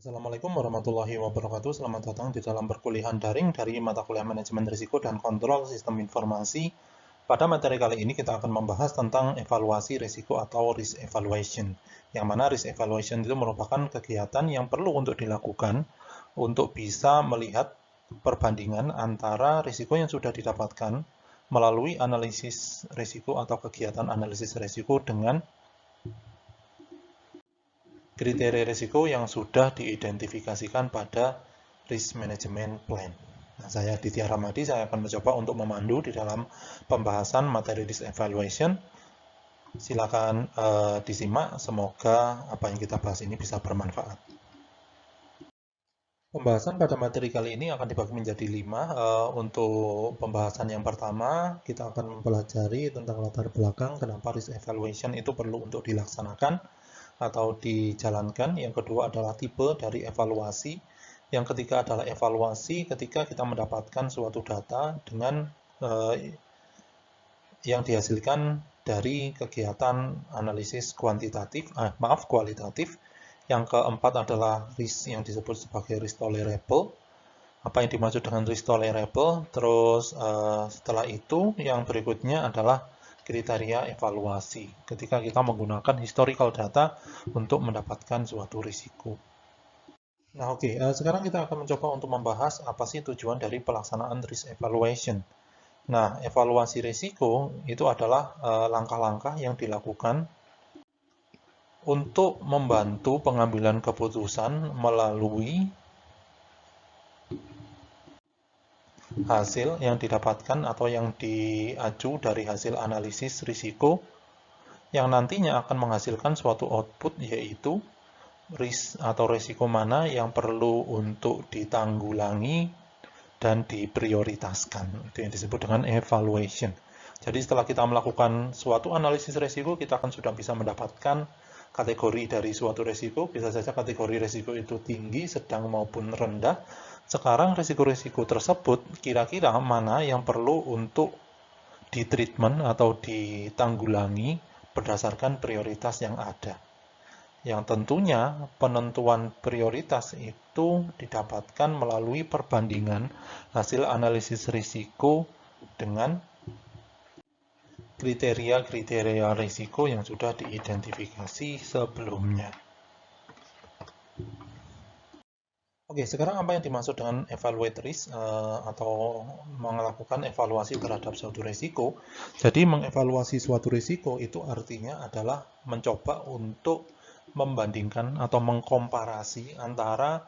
Assalamualaikum warahmatullahi wabarakatuh. Selamat datang di dalam perkuliahan daring dari mata kuliah Manajemen Risiko dan Kontrol Sistem Informasi. Pada materi kali ini kita akan membahas tentang evaluasi risiko atau risk evaluation. Yang mana risk evaluation itu merupakan kegiatan yang perlu untuk dilakukan untuk bisa melihat perbandingan antara risiko yang sudah didapatkan melalui analisis risiko atau kegiatan analisis risiko dengan kriteria risiko yang sudah diidentifikasikan pada risk management plan. Nah, saya Ditya Ramadi, saya akan mencoba untuk memandu di dalam pembahasan materi risk evaluation. Silakan disimak, semoga apa yang kita bahas ini bisa bermanfaat. Pembahasan pada materi kali ini akan dibagi menjadi 5. Untuk pembahasan yang pertama, kita akan mempelajari tentang latar belakang kenapa risk evaluation itu perlu untuk dilaksanakan atau dijalankan. Yang kedua adalah tipe dari evaluasi. Yang ketiga adalah evaluasi ketika kita mendapatkan suatu data dengan yang dihasilkan dari kegiatan analisis kualitatif. Yang keempat adalah risk yang disebut sebagai risk tolerable. Apa yang dimaksud dengan risk tolerable? Terus setelah itu yang berikutnya adalah kriteria evaluasi ketika kita menggunakan historical data untuk mendapatkan suatu risiko. Nah, oke, sekarang kita akan mencoba untuk membahas apa sih tujuan dari pelaksanaan risk evaluation. Nah, evaluasi risiko itu adalah langkah-langkah yang dilakukan untuk membantu pengambilan keputusan melalui hasil yang didapatkan atau yang diaju dari hasil analisis risiko yang nantinya akan menghasilkan suatu output, yaitu risk atau risiko mana yang perlu untuk ditanggulangi dan diprioritaskan. Itu yang disebut dengan evaluation. Jadi setelah kita melakukan suatu analisis risiko, kita akan sudah bisa mendapatkan kategori dari suatu risiko. Bisa saja kategori risiko itu tinggi, sedang maupun rendah. Sekarang risiko-risiko tersebut kira-kira mana yang perlu untuk ditreatment atau ditanggulangi berdasarkan prioritas yang ada. Yang tentunya penentuan prioritas itu didapatkan melalui perbandingan hasil analisis risiko dengan kriteria-kriteria risiko yang sudah diidentifikasi sebelumnya. Oke, sekarang apa yang dimaksud dengan evaluate risk atau melakukan evaluasi terhadap suatu risiko? Jadi mengevaluasi suatu risiko itu artinya adalah mencoba untuk membandingkan atau mengkomparasi antara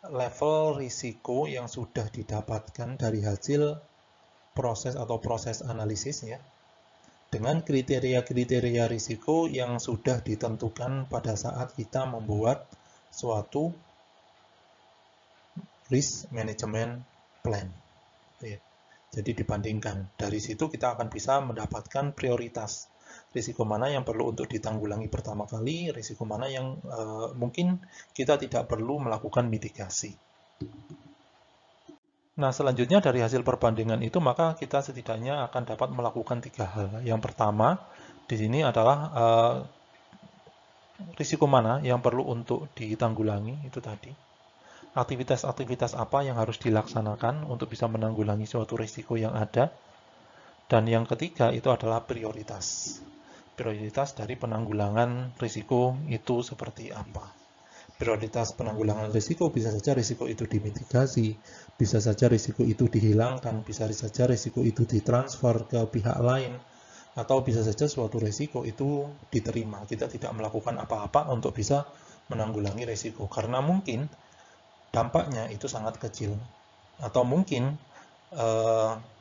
level risiko yang sudah didapatkan dari hasil proses atau proses analisis ya, dengan kriteria-kriteria risiko yang sudah ditentukan pada saat kita membuat suatu risk management plan. Jadi dibandingkan, dari situ kita akan bisa mendapatkan prioritas. Risiko mana yang perlu untuk ditanggulangi pertama kali, risiko mana yang mungkin kita tidak perlu melakukan mitigasi. Nah, selanjutnya dari hasil perbandingan itu, maka kita setidaknya akan dapat melakukan 3 hal. Yang pertama, di sini adalah risiko mana yang perlu untuk ditanggulangi, itu tadi. Aktivitas-aktivitas apa yang harus dilaksanakan untuk bisa menanggulangi suatu risiko yang ada. Dan yang ketiga itu adalah prioritas. Prioritas dari penanggulangan risiko itu seperti apa. Prioritas penanggulangan risiko bisa saja risiko itu dimitigasi, bisa saja risiko itu dihilangkan, bisa saja risiko itu ditransfer ke pihak lain, atau bisa saja suatu risiko itu diterima. Kita tidak melakukan apa-apa untuk bisa menanggulangi risiko, karena mungkin dampaknya itu sangat kecil, atau mungkin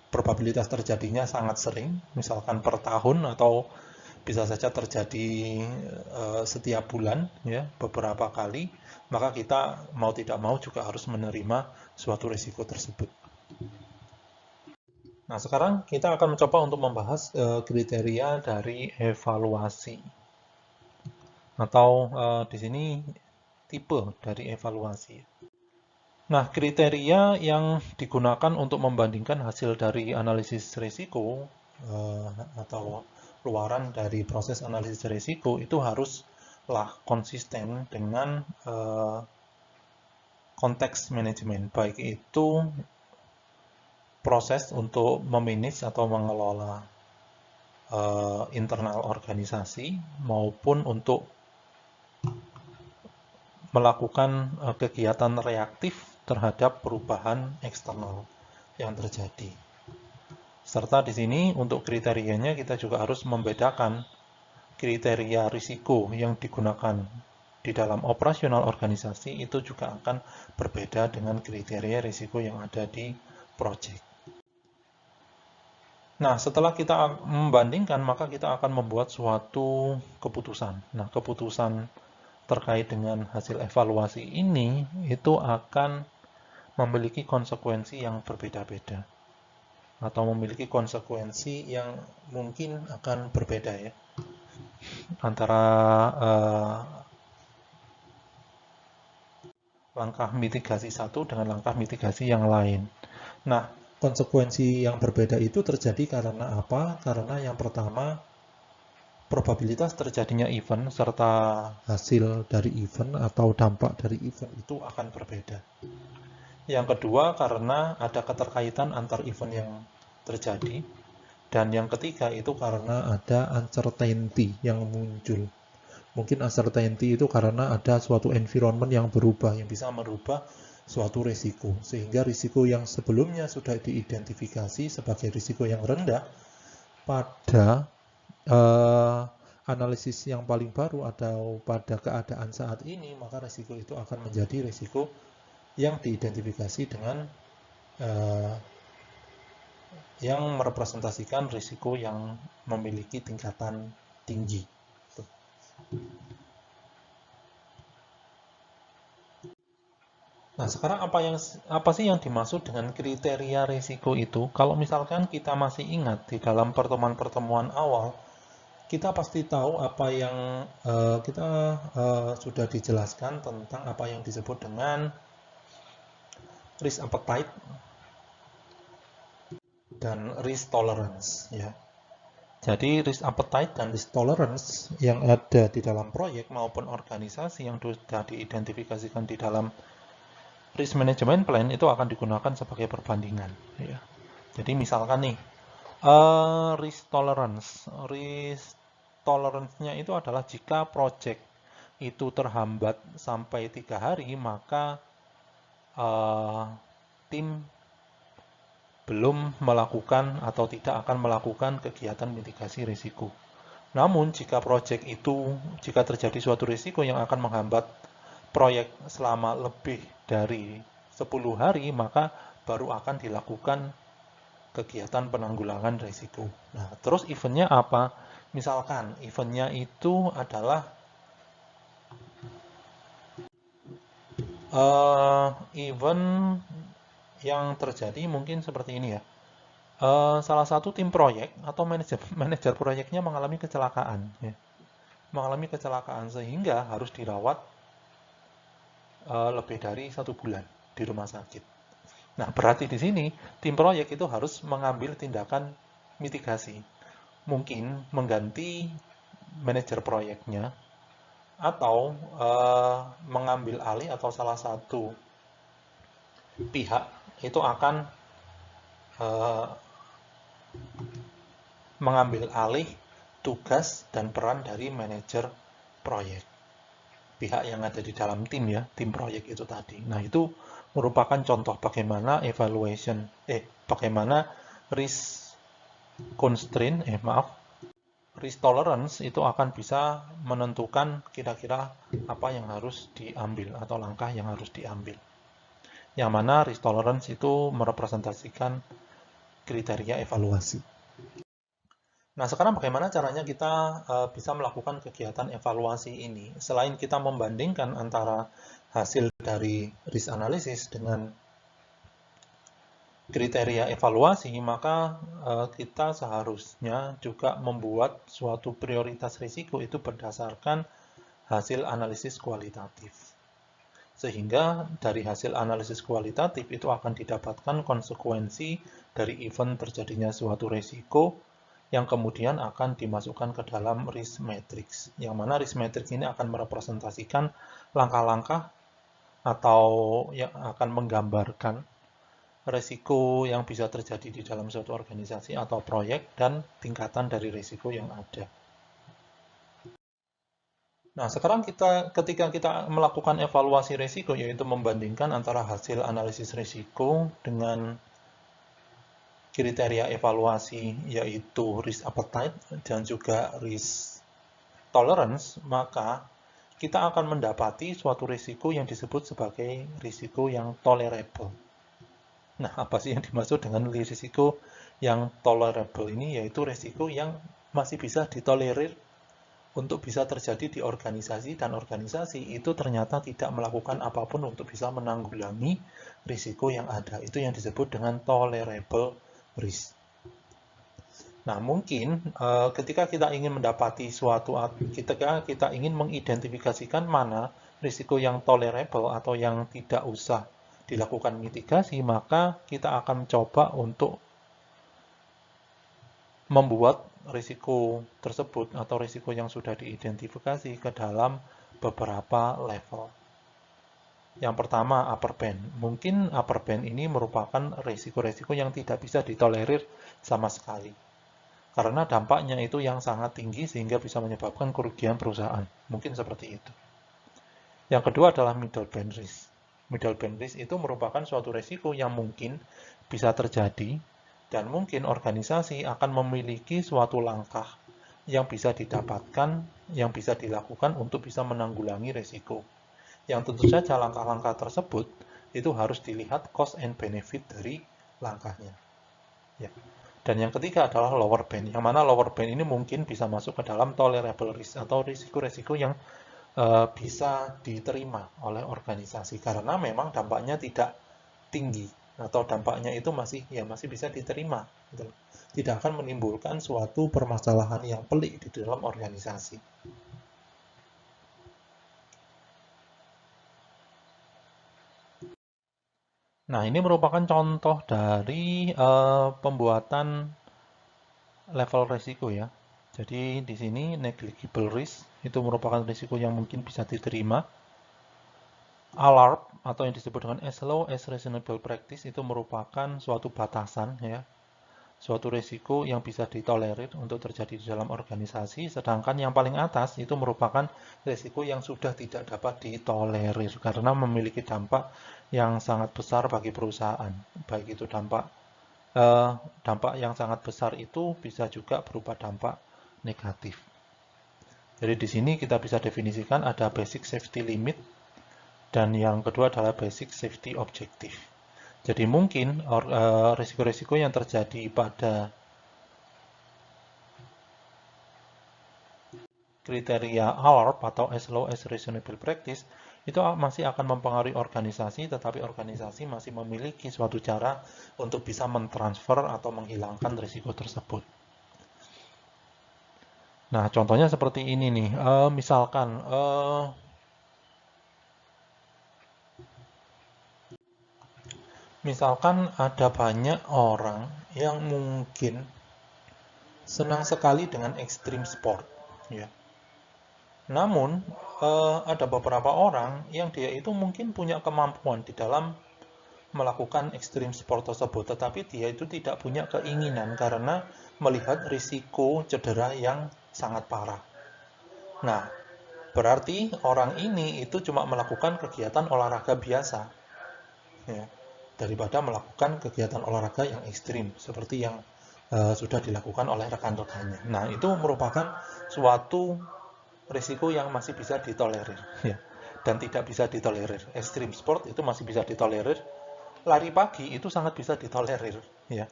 probabilitas terjadinya sangat sering, misalkan per tahun, atau bisa saja terjadi setiap bulan, ya, beberapa kali, maka kita mau tidak mau juga harus menerima suatu risiko tersebut. Nah, sekarang kita akan mencoba untuk membahas kriteria dari evaluasi, atau di sini tipe dari evaluasi. Nah, kriteria yang digunakan untuk membandingkan hasil dari analisis risiko atau luaran dari proses analisis risiko itu haruslah konsisten dengan konteks manajemen, baik itu proses untuk memanage atau mengelola internal organisasi maupun untuk melakukan kegiatan reaktif terhadap perubahan eksternal yang terjadi. Serta di sini untuk kriterianya kita juga harus membedakan kriteria risiko yang digunakan di dalam operasional organisasi itu juga akan berbeda dengan kriteria risiko yang ada di project. Nah, setelah kita membandingkan, maka kita akan membuat suatu keputusan. Nah, keputusan terkait dengan hasil evaluasi ini itu akan memiliki konsekuensi yang berbeda-beda atau memiliki konsekuensi yang mungkin akan berbeda ya antara langkah mitigasi satu dengan langkah mitigasi yang lain. Nah, konsekuensi yang berbeda itu terjadi karena apa? Karena yang pertama, probabilitas terjadinya event serta hasil dari event atau dampak dari event itu akan berbeda. Yang kedua, karena ada keterkaitan antar event yang terjadi. Dan yang ketiga itu karena ada uncertainty yang muncul. Mungkin uncertainty itu karena ada suatu environment yang berubah, yang bisa merubah suatu risiko. Sehingga risiko yang sebelumnya sudah diidentifikasi sebagai risiko yang rendah, pada analisis yang paling baru atau pada keadaan saat ini, maka risiko itu akan menjadi risiko yang diidentifikasi dengan yang merepresentasikan risiko yang memiliki tingkatan tinggi. Nah, sekarang apa sih yang dimaksud dengan kriteria risiko itu? Kalau misalkan kita masih ingat di dalam pertemuan-pertemuan awal, kita pasti tahu apa yang kita sudah dijelaskan tentang apa yang disebut dengan risk appetite dan risk tolerance ya. Jadi risk appetite dan risk tolerance yang ada di dalam proyek maupun organisasi yang sudah diidentifikasikan di dalam risk management plan itu akan digunakan sebagai perbandingan ya. Jadi misalkan nih risk tolerance-nya itu adalah jika project itu terhambat sampai 3 hari, maka tim belum melakukan atau tidak akan melakukan kegiatan mitigasi risiko. Namun, jika jika terjadi suatu risiko yang akan menghambat proyek selama lebih dari 10 hari, maka baru akan dilakukan kegiatan penanggulangan risiko. Nah, terus eventnya apa? Misalkan eventnya itu adalah event yang terjadi mungkin seperti ini ya. Salah satu tim proyek atau manajer proyeknya mengalami kecelakaan ya. Mengalami kecelakaan sehingga harus dirawat lebih dari 1 bulan di rumah sakit. Nah, berarti di sini tim proyek itu harus mengambil tindakan mitigasi. Mungkin mengganti manajer proyeknya atau mengambil alih atau salah satu pihak itu akan mengambil alih tugas dan peran dari manajer proyek. Pihak yang ada di dalam tim ya, tim proyek itu tadi. Nah, itu merupakan contoh bagaimana bagaimana risk constraint, risk tolerance itu akan bisa menentukan kira-kira apa yang harus diambil atau langkah yang harus diambil. Yang mana risk tolerance itu merepresentasikan kriteria evaluasi. Nah, sekarang bagaimana caranya kita bisa melakukan kegiatan evaluasi ini? Selain kita membandingkan antara hasil dari risk analysis dengan kriteria evaluasi, maka kita seharusnya juga membuat suatu prioritas risiko itu berdasarkan hasil analisis kualitatif. Sehingga dari hasil analisis kualitatif itu akan didapatkan konsekuensi dari event terjadinya suatu risiko yang kemudian akan dimasukkan ke dalam risk matrix. Yang mana risk matrix ini akan merepresentasikan langkah-langkah atau yang akan menggambarkan risiko yang bisa terjadi di dalam suatu organisasi atau proyek dan tingkatan dari risiko yang ada. Nah, sekarang ketika kita melakukan evaluasi risiko, yaitu membandingkan antara hasil analisis risiko dengan kriteria evaluasi, yaitu risk appetite dan juga risk tolerance, maka kita akan mendapati suatu risiko yang disebut sebagai risiko yang tolerable. Nah, apa sih yang dimaksud dengan risiko yang tolerable ini? Yaitu risiko yang masih bisa ditolerir untuk bisa terjadi di organisasi, dan organisasi itu ternyata tidak melakukan apapun untuk bisa menanggulangi risiko yang ada. Itu yang disebut dengan tolerable risk. Nah, mungkin ketika kita ingin mendapati ketika kita ingin mengidentifikasikan mana risiko yang tolerable atau yang tidak usah dilakukan mitigasi, maka kita akan coba untuk membuat risiko tersebut atau risiko yang sudah diidentifikasi ke dalam beberapa level. Yang pertama, upper band. Mungkin upper band ini merupakan risiko-risiko yang tidak bisa ditolerir sama sekali. Karena dampaknya itu yang sangat tinggi sehingga bisa menyebabkan kerugian perusahaan. Mungkin seperti itu. Yang kedua adalah middle band risk. Middle band risk itu merupakan suatu risiko yang mungkin bisa terjadi dan mungkin organisasi akan memiliki suatu langkah yang bisa didapatkan, yang bisa dilakukan untuk bisa menanggulangi risiko. Yang tentu saja langkah-langkah tersebut itu harus dilihat cost and benefit dari langkahnya. Ya. Dan yang ketiga adalah lower band, yang mana lower band ini mungkin bisa masuk ke dalam tolerable risk atau risiko-risiko yang bisa diterima oleh organisasi karena memang dampaknya tidak tinggi atau dampaknya itu masih bisa diterima, gitu. Tidak akan menimbulkan suatu permasalahan yang pelik di dalam organisasi. Nah, ini merupakan contoh dari pembuatan level risiko ya. Jadi di sini negligible risk itu merupakan risiko yang mungkin bisa diterima. Alarm atau yang disebut dengan as low as reasonable practice itu merupakan suatu batasan ya, suatu risiko yang bisa ditolerir untuk terjadi di dalam organisasi, sedangkan yang paling atas itu merupakan risiko yang sudah tidak dapat ditolerir karena memiliki dampak yang sangat besar bagi perusahaan. Baik itu dampak yang sangat besar itu bisa juga berupa dampak negatif. Jadi di sini kita bisa definisikan ada basic safety limit dan yang kedua adalah basic safety objective. Jadi mungkin risiko-risiko yang terjadi pada kriteria ALARP atau as low as reasonable practice itu masih akan mempengaruhi organisasi, tetapi organisasi masih memiliki suatu cara untuk bisa mentransfer atau menghilangkan risiko tersebut. Nah, contohnya seperti ini nih. Misalkan ada banyak orang yang mungkin senang sekali dengan ekstrim sport, ya. Namun, ada beberapa orang yang dia itu mungkin punya kemampuan di dalam melakukan ekstrim sport tersebut, tetapi dia itu tidak punya keinginan karena melihat risiko cedera yang sangat parah. Nah, berarti orang ini itu cuma melakukan kegiatan olahraga biasa, ya, daripada melakukan kegiatan olahraga yang ekstrim, seperti yang sudah dilakukan oleh rekan-rekannya. Nah, itu merupakan suatu risiko yang masih bisa ditolerir, ya, dan tidak bisa ditolerir. Extreme sport itu masih bisa ditolerir. Lari pagi itu sangat bisa ditolerir, ya.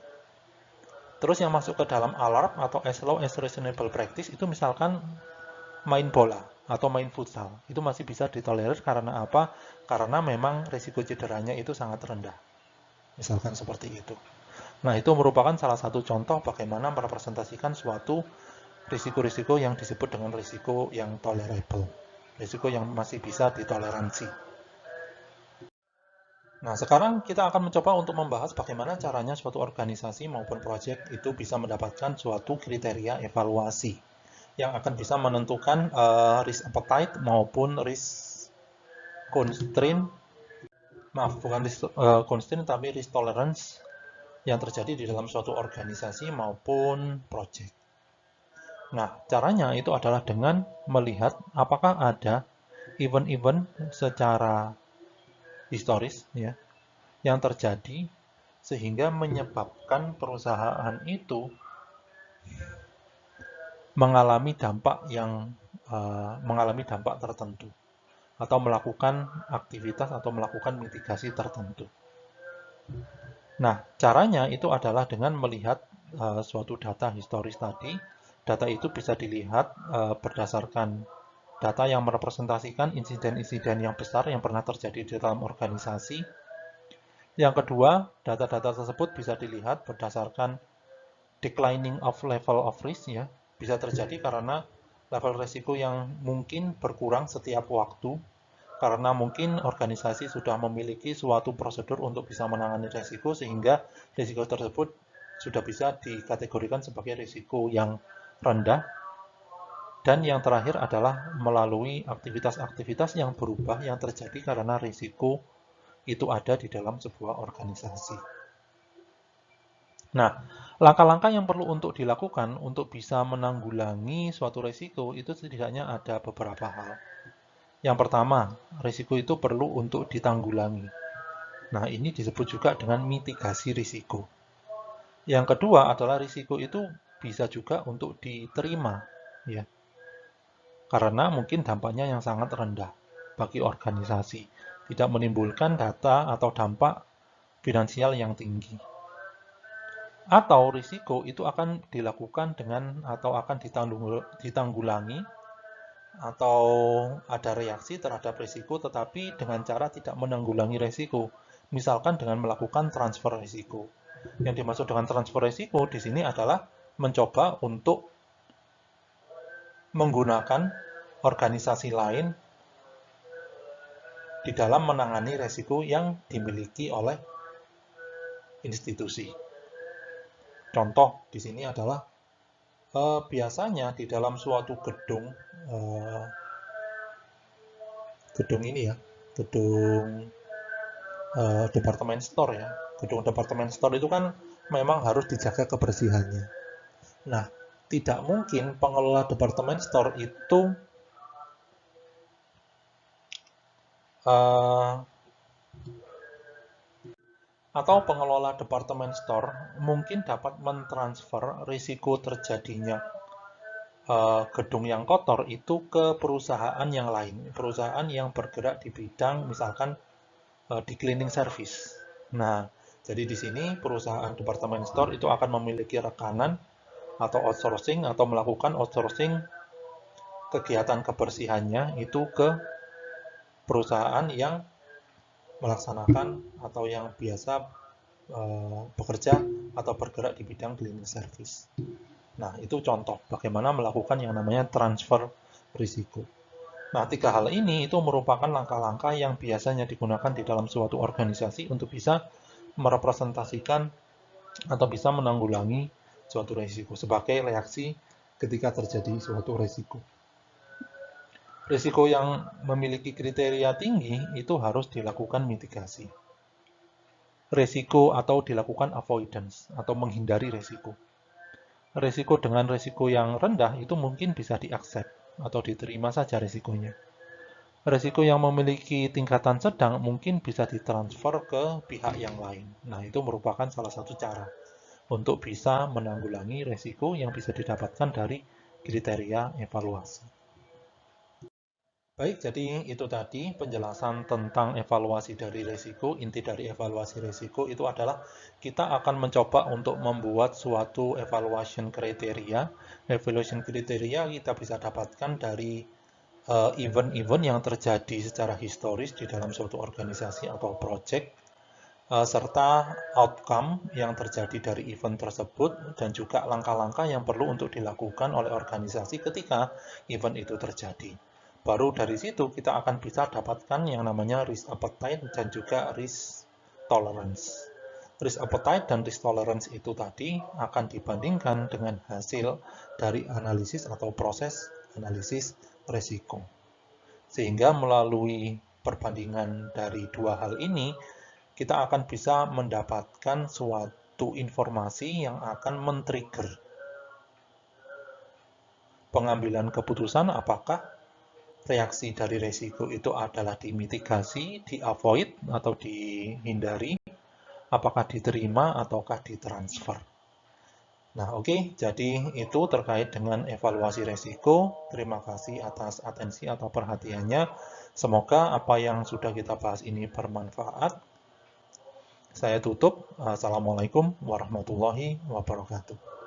Terus yang masuk ke dalam alarm atau as low as reasonable practice itu misalkan main bola atau main futsal. Itu masih bisa ditolerir karena apa? Karena memang risiko cederanya itu sangat rendah. Misalkan seperti itu. Nah, itu merupakan salah satu contoh bagaimana merepresentasikan suatu risiko-risiko yang disebut dengan risiko yang tolerable, risiko yang masih bisa ditoleransi. Nah, sekarang kita akan mencoba untuk membahas bagaimana caranya suatu organisasi maupun proyek itu bisa mendapatkan suatu kriteria evaluasi yang akan bisa menentukan risk appetite maupun risk constraint maaf, bukan constraint tapi risk tolerance yang terjadi di dalam suatu organisasi maupun project. Nah, caranya itu adalah dengan melihat apakah ada event-event secara historis ya yang terjadi sehingga menyebabkan perusahaan itu mengalami dampak tertentu atau melakukan aktivitas atau melakukan mitigasi tertentu. Nah, caranya itu adalah dengan melihat suatu data historis tadi. Data itu bisa dilihat berdasarkan data yang merepresentasikan insiden-insiden yang besar yang pernah terjadi di dalam organisasi. Yang kedua, data-data tersebut bisa dilihat berdasarkan declining of level of risk ya. Bisa terjadi karena level risiko yang mungkin berkurang setiap waktu karena mungkin organisasi sudah memiliki suatu prosedur untuk bisa menangani risiko sehingga risiko tersebut sudah bisa dikategorikan sebagai risiko yang rendah. Dan yang terakhir adalah melalui aktivitas-aktivitas yang berubah yang terjadi karena risiko itu ada di dalam sebuah organisasi. Nah, langkah-langkah yang perlu untuk dilakukan untuk bisa menanggulangi suatu risiko itu setidaknya ada beberapa hal. Yang pertama, risiko itu perlu untuk ditanggulangi. Nah, ini disebut juga dengan mitigasi risiko. Yang kedua adalah risiko itu bisa juga untuk diterima, ya. Karena mungkin dampaknya yang sangat rendah bagi organisasi, tidak menimbulkan data atau dampak finansial yang tinggi. Atau risiko itu akan dilakukan dengan atau akan ditanggulangi atau ada reaksi terhadap risiko tetapi dengan cara tidak menanggulangi risiko. Misalkan dengan melakukan transfer risiko. Yang dimaksud dengan transfer risiko di sini adalah mencoba untuk menggunakan organisasi lain di dalam menangani risiko yang dimiliki oleh institusi. Contoh di sini adalah biasanya di dalam suatu gedung ini ya, gedung departemen store ya. Gedung departemen store itu kan memang harus dijaga kebersihannya. Nah, tidak mungkin pengelola departemen store itu atau pengelola departemen store mungkin dapat mentransfer risiko terjadinya gedung yang kotor itu ke perusahaan yang lain, perusahaan yang bergerak di bidang misalkan di cleaning service. Nah, jadi di sini perusahaan departemen store itu akan memiliki rekanan atau outsourcing atau melakukan outsourcing kegiatan kebersihannya itu ke perusahaan yang melaksanakan atau yang biasa bekerja atau bergerak di bidang cleaning service. Nah, itu contoh bagaimana melakukan yang namanya transfer risiko. Nah, tiga hal ini itu merupakan langkah-langkah yang biasanya digunakan di dalam suatu organisasi untuk bisa merepresentasikan atau bisa menanggulangi suatu risiko sebagai reaksi ketika terjadi suatu risiko. Risiko yang memiliki kriteria tinggi itu harus dilakukan mitigasi. Risiko atau dilakukan avoidance atau menghindari risiko. Risiko dengan risiko yang rendah itu mungkin bisa diaccept atau diterima saja risikonya. Risiko yang memiliki tingkatan sedang mungkin bisa ditransfer ke pihak yang lain. Nah, itu merupakan salah satu cara untuk bisa menanggulangi risiko yang bisa didapatkan dari kriteria evaluasi. Baik, jadi itu tadi penjelasan tentang evaluasi dari risiko. Inti dari evaluasi risiko itu adalah kita akan mencoba untuk membuat suatu evaluation kriteria. Evaluation kriteria kita bisa dapatkan dari event-event yang terjadi secara historis di dalam suatu organisasi atau project, serta outcome yang terjadi dari event tersebut, dan juga langkah-langkah yang perlu untuk dilakukan oleh organisasi ketika event itu terjadi. Baru dari situ kita akan bisa dapatkan yang namanya risk appetite dan juga risk tolerance. Risk appetite dan risk tolerance itu tadi akan dibandingkan dengan hasil dari analisis atau proses analisis risiko. Sehingga melalui perbandingan dari dua hal ini, kita akan bisa mendapatkan suatu informasi yang akan men-trigger pengambilan keputusan apakah reaksi dari resiko itu adalah dimitigasi, di-avoid atau dihindari, apakah diterima ataukah ditransfer. Nah, oke, jadi itu terkait dengan evaluasi resiko. Terima kasih atas atensi atau perhatiannya. Semoga apa yang sudah kita bahas ini bermanfaat. Saya tutup. Assalamualaikum warahmatullahi wabarakatuh.